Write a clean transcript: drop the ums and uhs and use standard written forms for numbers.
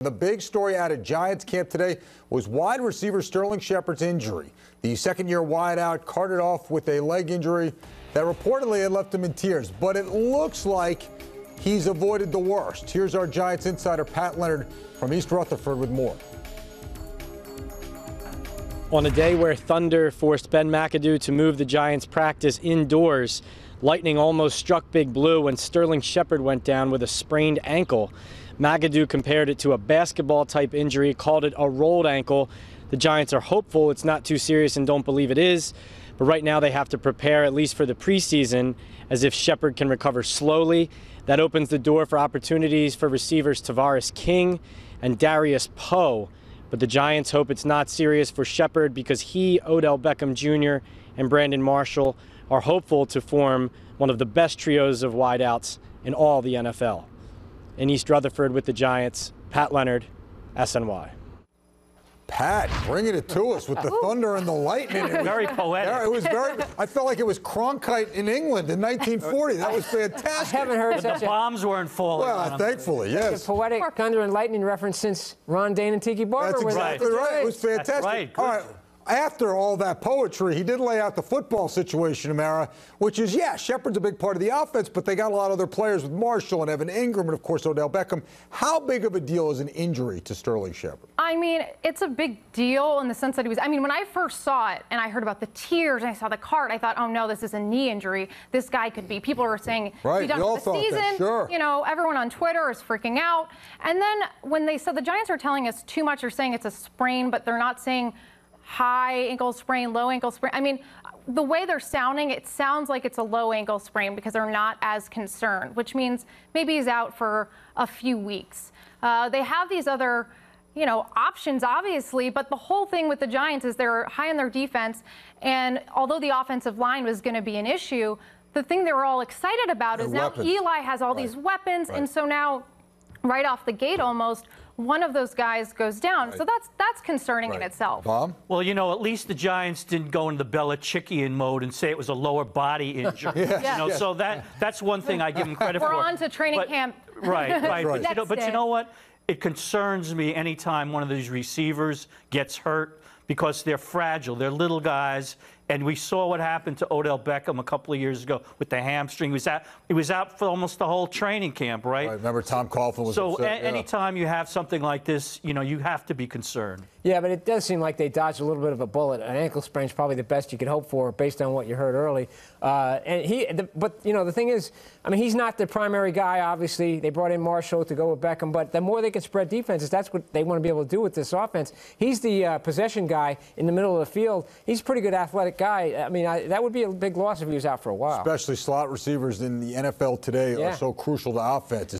The big story out of Giants camp today was wide receiver Sterling Shepard's injury. The second-year wideout carted off with a leg injury that reportedly had left him in tears, but it looks like he's avoided the worst. Here's our Giants insider Pat Leonard from East Rutherford with more. On a day where thunder forced Ben McAdoo to move the Giants' practice indoors, lightning almost struck Big Blue when Sterling Shepard went down with a sprained ankle. McAdoo compared it to a basketball-type injury, called it a rolled ankle. The Giants are hopeful it's not too serious and don't believe it is, but right now they have to prepare, at least for the preseason, as if Shepard can recover slowly. That opens the door for opportunities for receivers Tavares King and Darius Poe. But the Giants hope it's not serious for Shepard because he, Odell Beckham Jr., and Brandon Marshall are hopeful to form one of the best trios of wideouts in all the NFL. In East Rutherford with the Giants, Pat Leonard, SNY. Pat, bringing it to us with the thunder and the lightning. Very poetic. It was very. I felt like it was Cronkite in England in 1940. That was fantastic. I haven't heard the bombs weren't falling. Well, thankfully, yes. A poetic thunder and lightning reference since Ron Dane and Tiki Barber. That's exactly right. It was fantastic. That's right. All right. After all that poetry, he did lay out the football situation, Amara, which is, yeah, Shepard's a big part of the offense, but they got a lot of other players with Marshall and Evan Ingram and, of course, Odell Beckham. How big of a deal is an injury to Sterling Shepard? I mean, it's a big deal in the sense that he was, I mean, when I first saw it and I heard about the tears and I saw the cart, I thought, oh, no, this is a knee injury. This guy could be. People were saying, right, done we all for the thought season. that, sure. You know, everyone on Twitter is freaking out. And then when they said the Giants are telling us too much, they're saying it's a sprain, but they're not saying high ankle sprain, low ankle sprain. I mean, the way they're sounding, it sounds like it's a low ankle sprain because they're not as concerned, which means maybe he's out for a few weeks. They have these other, options, obviously, but the whole thing with the Giants is they're high on their defense, and although the offensive line was going to be an issue, the thing they were all excited about is now Eli has all these weapons, and so now, right off the gate almost, one of those guys goes down. So that's concerning in itself. Bob? Well, at least the Giants didn't go into the Belichickian mode and say it was a lower body injury. So that's one thing I give him credit for. We're on to training camp. Right. But you know what? It concerns me anytime one of these receivers gets hurt because they're fragile. They're little guys. And we saw what happened to Odell Beckham a couple of years ago with the hamstring. He was out for almost the whole training camp, right? I remember Tom Coughlin was upset. Anytime you have something like this, you have to be concerned. Yeah, but it does seem like they dodged a little bit of a bullet. An ankle sprain is probably the best you could hope for based on what you heard early. But the thing is, I mean, he's not the primary guy, obviously. They brought in Marshall to go with Beckham, but the more they can spread defenses, that's what they want to be able to do with this offense. He's the possession guy in the middle of the field. He's a pretty good athletic guy. I mean, that would be a big loss if he was out for a while. Especially slot receivers in the NFL today are so crucial to offense.